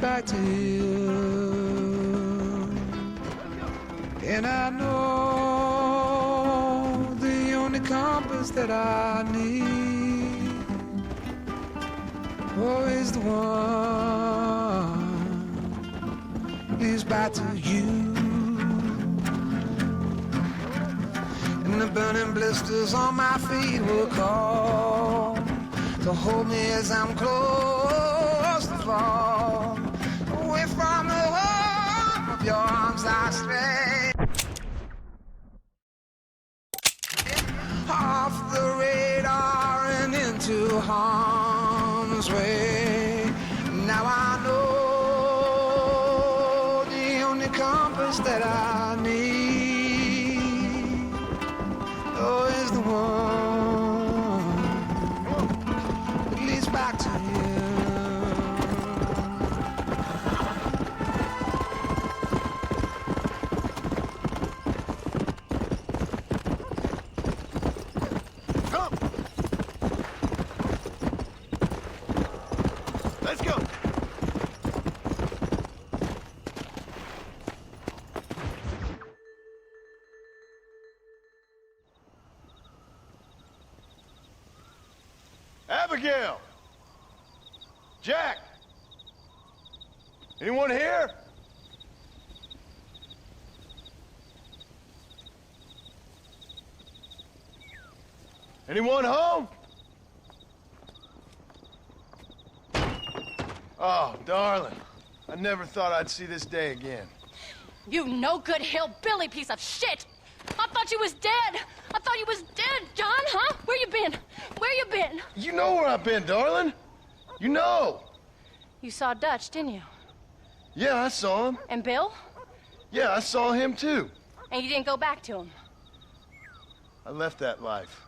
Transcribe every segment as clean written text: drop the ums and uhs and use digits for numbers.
back to you. And I know the only compass that I need, oh, is the one leads back to you. And the burning blisters on my feet will call to hold me as I'm close to fall away from the warmth of your arms I stray, off the radar and into harm's way. Now I know the only compass that I need, oh, is the one that leads back to you. Let's go. Abigail! Jack! Anyone here? Anyone home? Oh, darling. I never thought I'd see this day again. You no-good hillbilly piece of shit! I thought you was dead! I thought you was dead, John, huh? Where you been? Where you been? You know where I've been, darling. You know. You saw Dutch, didn't you? Yeah, I saw him. And Bill? Yeah, I saw him too. And you didn't go back to him? I left that life.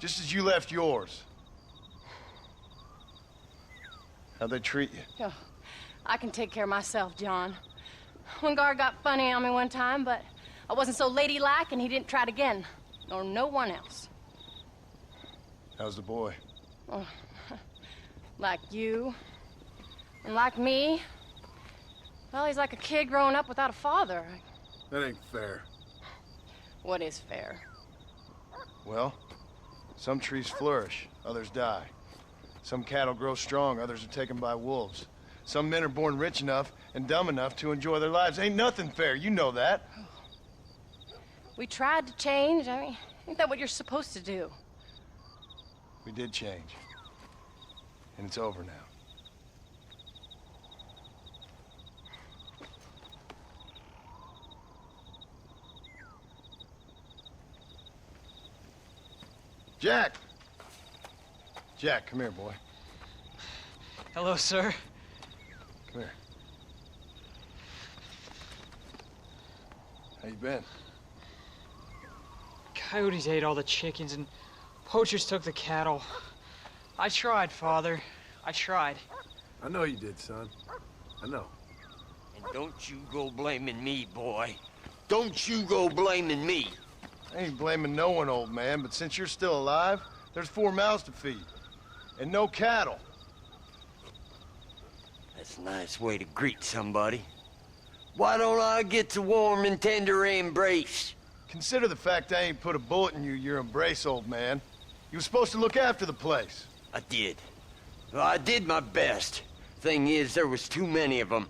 Just as you left yours. How'd they treat you? Oh, I can take care of myself, John. One guard got funny on me one time, but I wasn't so ladylike and he didn't try it again. Nor no one else. How's the boy? Oh, like you. And like me. Well, he's like a kid growing up without a father. That ain't fair. What is fair? Well, some trees flourish, others die. Some cattle grow strong, others are taken by wolves. Some men are born rich enough and dumb enough to enjoy their lives. Ain't nothing fair, you know that. We tried to change. I mean, ain't that what you're supposed to do? We did change. And it's over now. Jack! Jack, come here, boy. Hello, sir. Come here. How you been? Coyotes ate all the chickens and poachers took the cattle. I tried, Father. I tried. I know you did, son. I know. And don't you go blaming me, boy. Don't you go blaming me. I ain't blaming no one, old man, but since you're still alive, there's 4 mouths to feed. And no cattle. That's a nice way to greet somebody. Why don't I get the warm and tender embrace? Consider the fact I ain't put a bullet in your embrace, old man. You were supposed to look after the place. I did. Well, I did my best. Thing is, there was too many of them.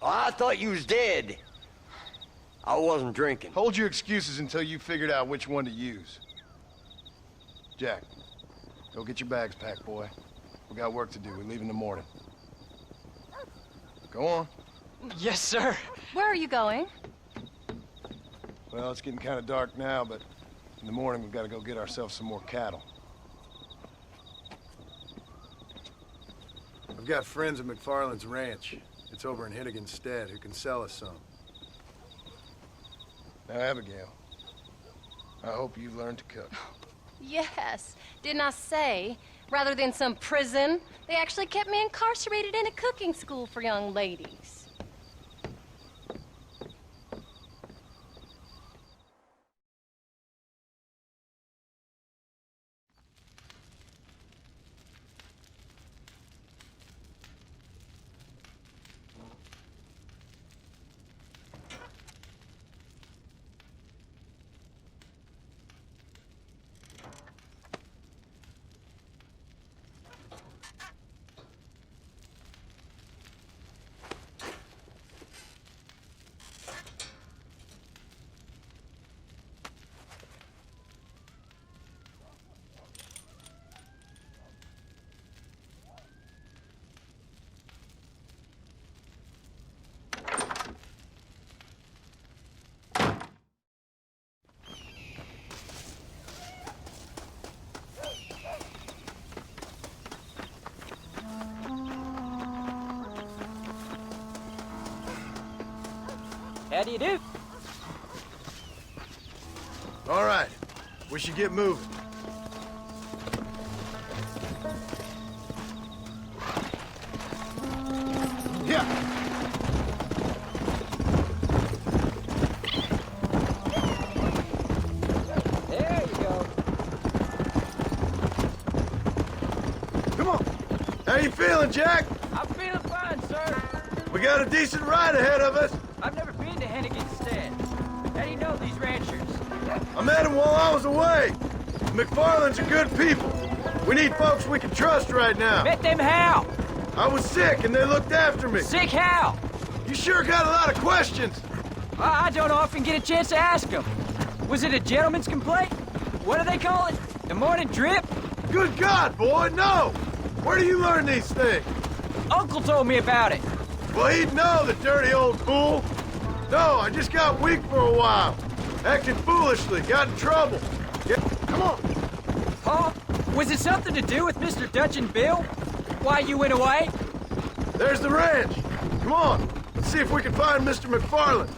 I thought you was dead. I wasn't drinking. Hold your excuses until you figured out which one to use. Jack, go get your bags packed, boy. We got work to do. We leave in the morning. Go on. Yes, sir. Where are you going? Well, it's getting kind of dark now, but in the morning we've got to go get ourselves some more cattle. I've got friends at McFarland's ranch. It's over in Hinnigan's Stead who can sell us some. Now, Abigail, I hope you've learned to cook. Yes. Didn't I say, rather than some prison, they actually kept me incarcerated in a cooking school for young ladies. How do you do? All right, we should get moving. Yeah. There you go. Come on. How you feeling, Jack? I'm feeling fine, sir. We got a decent ride ahead of us. I've never been to Hennigan's Stead. How do you know these ranchers? I met him while I was away. McFarland's are good people. We need folks we can trust right now. Met them how? I was sick and they looked after me. Sick how? You sure got a lot of questions. I don't often get a chance to ask them. Was it a gentleman's complaint? What do they call it? The morning drip? Good God, boy, no! Where do you learn these things? Uncle told me about it. Well, he'd know, the dirty old fool. No, I just got weak for a while. Acted foolishly, got in trouble. Come on. Pa, was it something to do with Mr. Dutch and Bill? Why you went away? There's the ranch. Come on, let's see if we can find Mr. McFarland.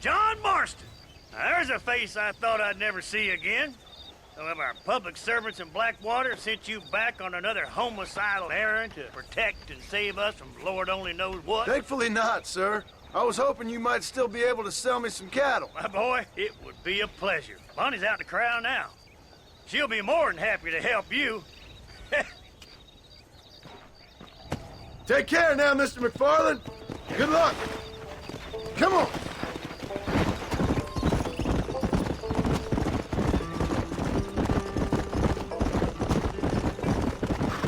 John Marston. Now, there's a face I thought I'd never see again. Some of our public servants in Blackwater sent you back on another homicidal errand to protect and save us from Lord only knows what. Thankfully not, sir. I was hoping you might still be able to sell me some cattle. My boy, it would be a pleasure. Bonnie's out in the crowd now. She'll be more than happy to help you. Take care now, Mr. McFarland. Good luck. Come on.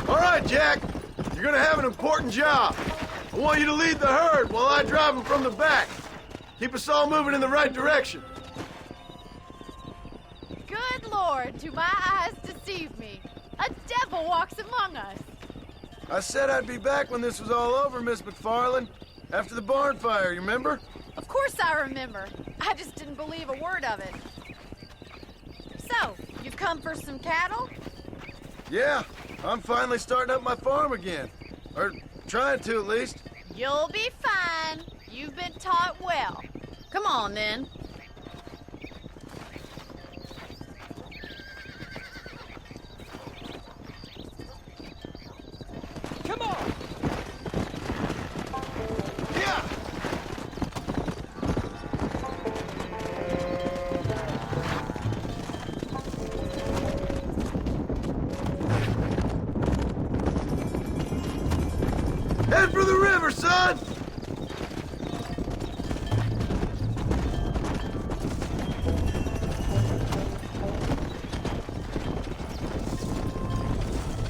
All right, Jack. You're gonna have an important job. I want you to lead the herd while I drive them from the back. Keep us all moving in the right direction. Good Lord, do my eyes deceive me? A devil walks among us. I said I'd be back when this was all over, Miss McFarland. After the barn fire, you remember? Of course I remember. I just didn't believe a word of it. So, you've come for some cattle? Yeah, I'm finally starting up my farm again. Or trying to, at least. You'll be fine. You've been taught well. Come on, then. Come on! Yeah! Head for the river, son!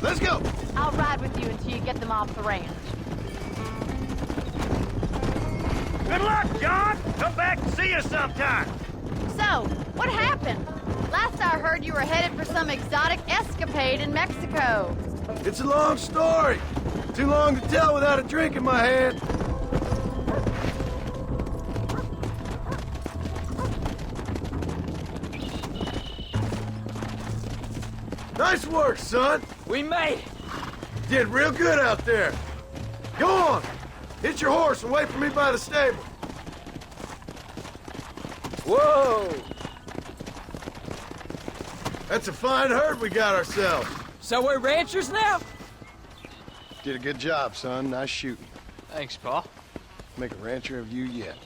Let's go! I'll ride with you until you get them off the ranch. Good luck, John. Come back and see us sometime. So, what happened? Last I heard you were headed for some exotic escapade in Mexico. It's a long story. Too long to tell without a drink in my hand. Nice work, son. We made it! Did real good out there. Go on. Hit your horse and wait for me by the stable. Whoa! That's a fine herd we got ourselves. So we're ranchers now? Did a good job, son. Nice shooting. Thanks, Pa. Make a rancher of you yet.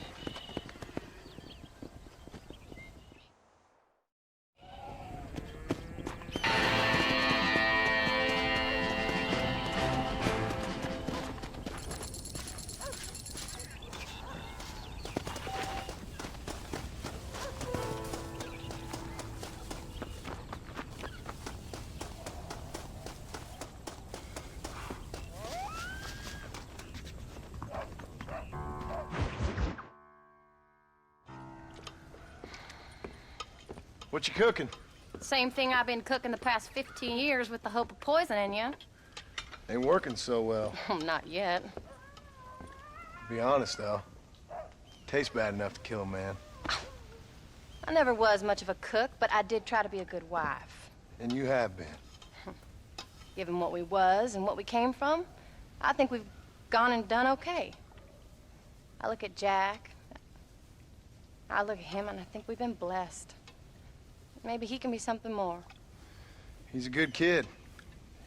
What you cooking? Same thing I've been cooking the past 15 years with the hope of poisoning you. Ain't working so well. Not yet. Be honest, though. Tastes bad enough to kill a man. I never was much of a cook, but I did try to be a good wife. And you have been. Given what we was and what we came from, I think we've gone and done okay. I look at Jack. I look at him and I think we've been blessed. Maybe he can be something more. He's a good kid.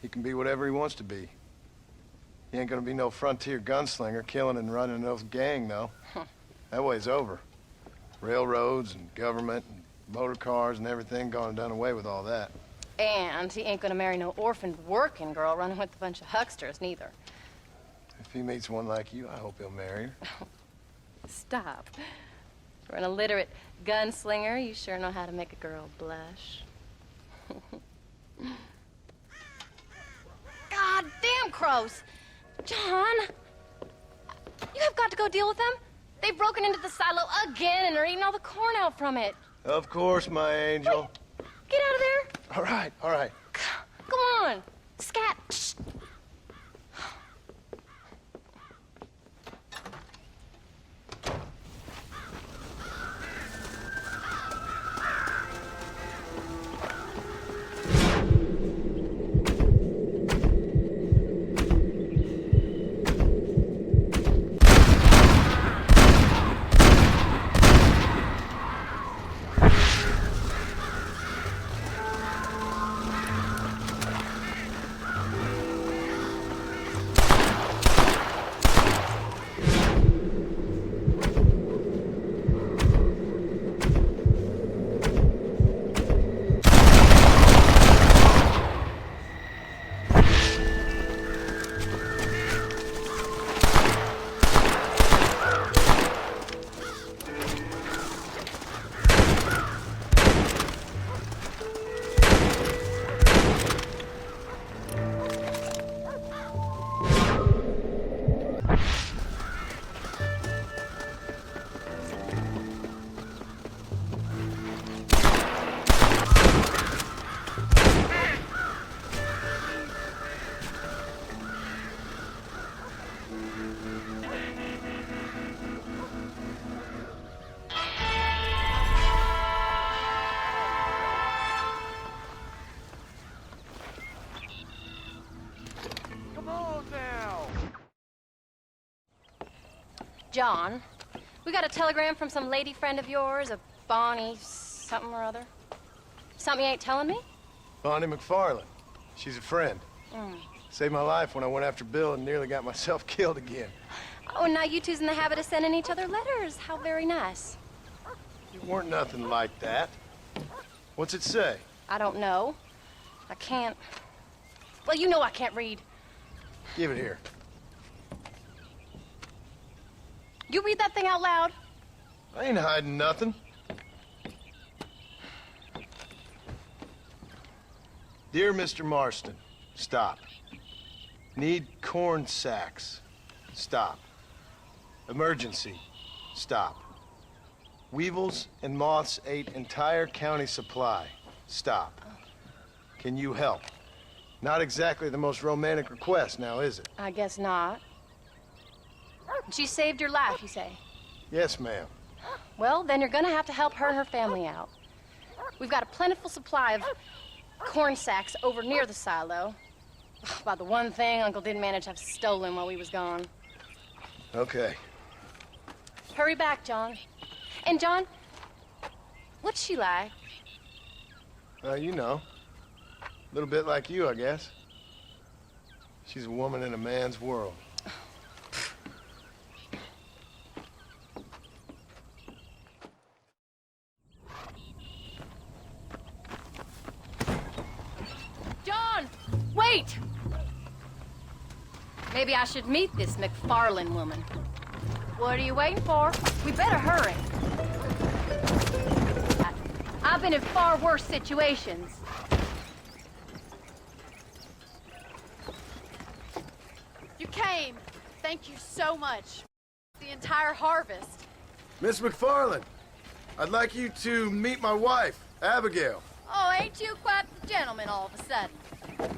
He can be whatever he wants to be. He ain't gonna be no frontier gunslinger killing and running no gang, though. That way's over. Railroads and government and motor cars and everything gone and done away with all that. And he ain't gonna marry no orphaned working girl running with a bunch of hucksters, neither. If he meets one like you, I hope he'll marry her. Stop. For an illiterate gunslinger, you sure know how to make a girl blush. God damn crows! John! You have got to go deal with them. They've broken into the silo again and are eating all the corn out from it. Of course, my angel. Wait, get out of there. All right, all right. Go on. Scat. Shh. John, we got a telegram from some lady friend of yours, a Bonnie something or other. Something you ain't telling me? Bonnie McFarland. She's a friend. Saved my life when I went after Bill and nearly got myself killed again. Oh, and now you two's in the habit of sending each other letters. How very nice. It weren't nothing like that. What's it say? I don't know. I can't... Well, you know I can't read. Give it here. You read that thing out loud? I ain't hiding nothing. Dear Mr. Marston, stop. Need corn sacks. Stop. Emergency. Stop. Weevils and moths ate entire county supply. Stop. Can you help? Not exactly the most romantic request, now is it? I guess not. She saved your life, you say? Yes, ma'am. Well, then you're gonna have to help her and her family out. We've got a plentiful supply of corn sacks over near the silo. About the one thing Uncle didn't manage to have stolen while we was gone. Okay. Hurry back, John. And John, what's she like? You know. A little bit like you, I guess. She's a woman in a man's world. John, wait! Maybe I should meet this McFarland woman. What are you waiting for? We better hurry. I've been in far worse situations. You came. Thank you so much. The entire harvest. Miss McFarland, I'd like you to meet my wife, Abigail. Oh, ain't you quite the gentleman all of a sudden?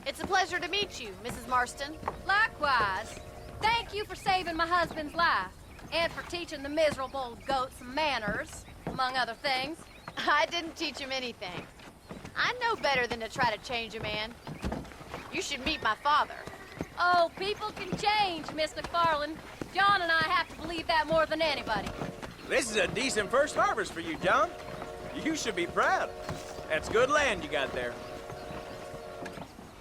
It's a pleasure to meet you, Mrs. Marston. Likewise. Thank you for saving my husband's life and for teaching the miserable goat some manners, among other things. I didn't teach him anything. I know better than to try to change a man. You should meet my father. Oh, So people can change, Miss McFarland. John and I have to believe that more than anybody. This is a decent first harvest for you, John. You should be proud. That's good land you got there.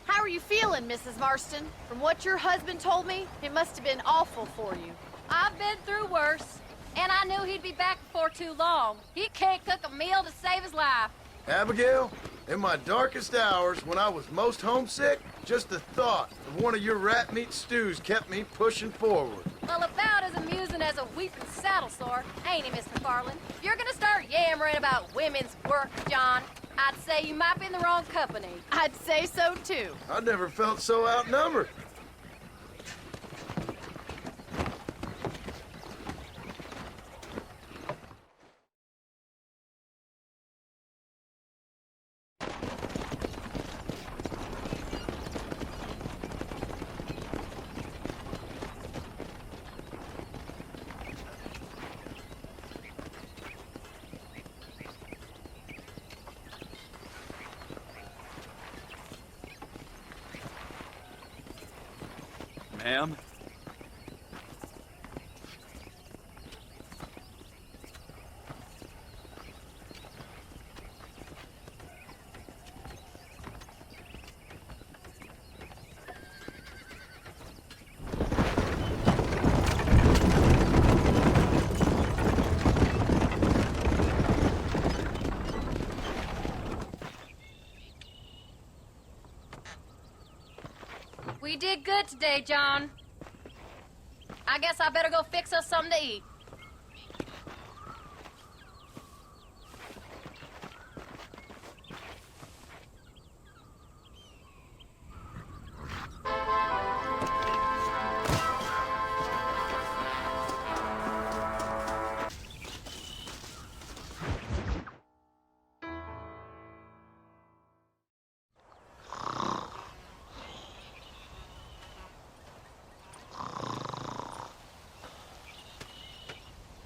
How are you feeling, Mrs. Marston? From what your husband told me, it must have been awful for you. I've been through worse, and I knew he'd be back before too long. He can't cook a meal to save his life. Abigail, in my darkest hours, when I was most homesick, just the thought of one of your rat meat stews kept me pushing forward. Well, about as amusing as a weeping saddle sore, ain't he, Miss McFarland? If you're gonna start yammering about women's work, John, I'd say you might be in the wrong company. I'd say so, too. I never felt so outnumbered. Ma'am? We did good today, John. I guess I better go fix us something to eat.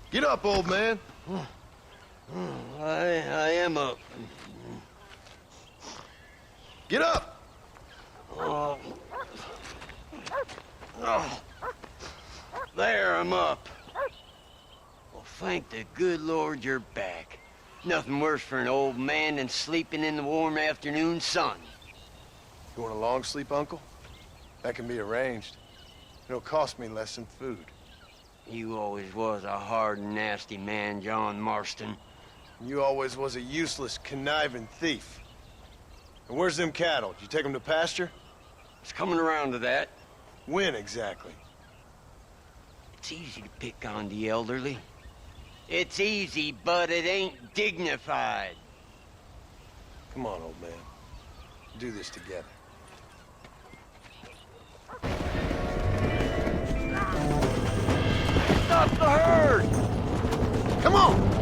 Get up, old man. I am up. Get up! Oh. Oh. There, I'm up. Well, thank the good Lord you're back. Nothing worse for an old man than sleeping in the warm afternoon sun. You want a long sleep, Uncle? That can be arranged. It'll cost me less than food. You always was a hard and nasty man, John Marston. You always was a useless, conniving thief. And where's them cattle? Did you take them to pasture? It's coming around to that. When exactly? It's easy to pick on the elderly. It's easy, but it ain't dignified. Come on, old man. Do this together. Stop the herd! Come on!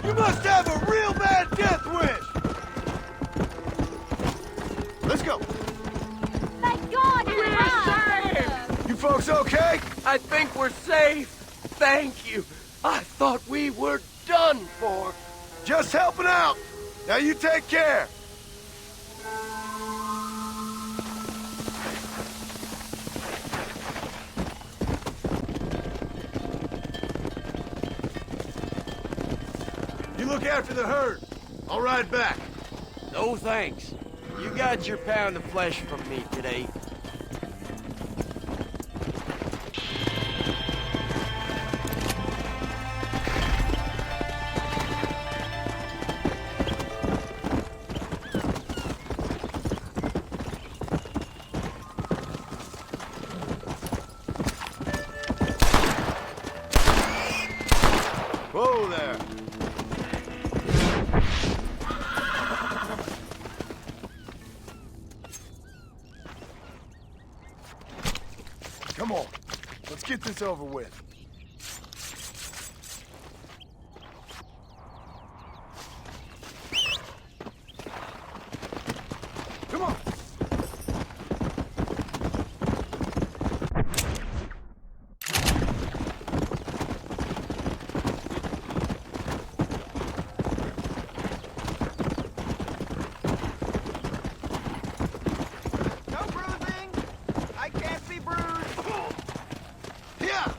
You must have a real bad death wish! Let's go. Thank God you're alive! You folks okay? I think we're safe. Thank you. I thought we were done for. Just helping out. Now you take care. You look after the herd. I'll ride back. No thanks. You got your pound of flesh from me today. Come on. Let's get this over with. Come on. No bruising! I can't be bruised! Yeah!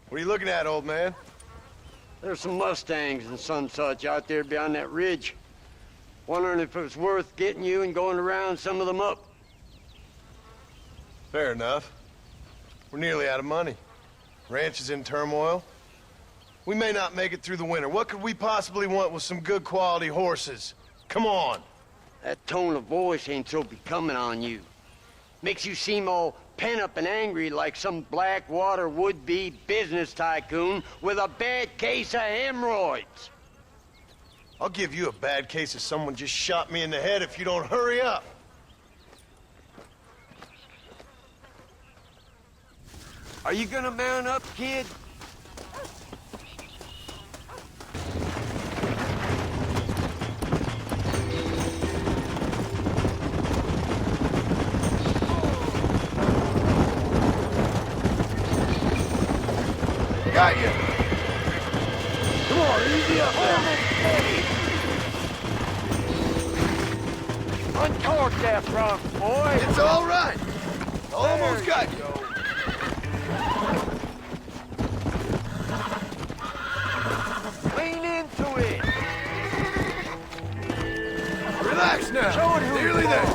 What are you looking at, old man? There's some Mustangs and some such out there beyond that ridge. Wondering if it was worth getting you and going around some of them up. Fair enough. We're nearly out of money. Ranch is in turmoil. We may not make it through the winter. What could we possibly want with some good quality horses? Come on. That tone of voice ain't so becoming on you. Makes you seem all pent up and angry like some Blackwater would-be business tycoon with a bad case of hemorrhoids. I'll give you a bad case of someone just shot me in the head if you don't hurry up. Are you gonna mount up, kid? Got you. Come on, easy up there. Uncork that front, boy! It's all right. Almost got you. Lean into it! Relax now. Show it who Nearly you there. are.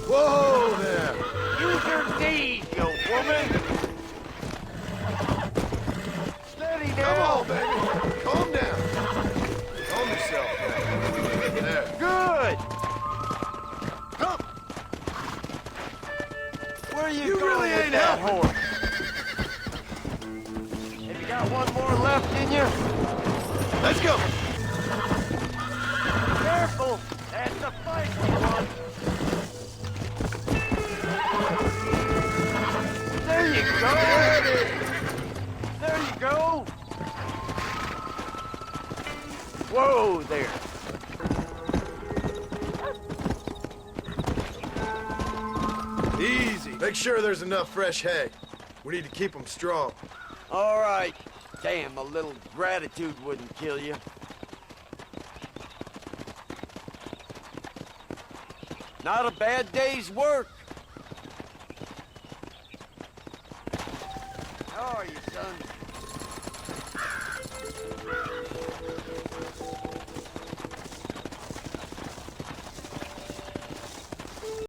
Whoa there. Use your knees, you woman! Steady Come now! on, baby. Calm down. Calm yourself. There. Good! Come. Where are you, You going really with ain't that helping. horse? Have you got one more left in you? Let's go. Careful! That's the feisty one! There you go! There you go! Whoa there! Easy. Make sure there's enough fresh hay. We need to keep them strong. All right. Damn, a little gratitude wouldn't kill you. Not a bad day's work. How are you, son?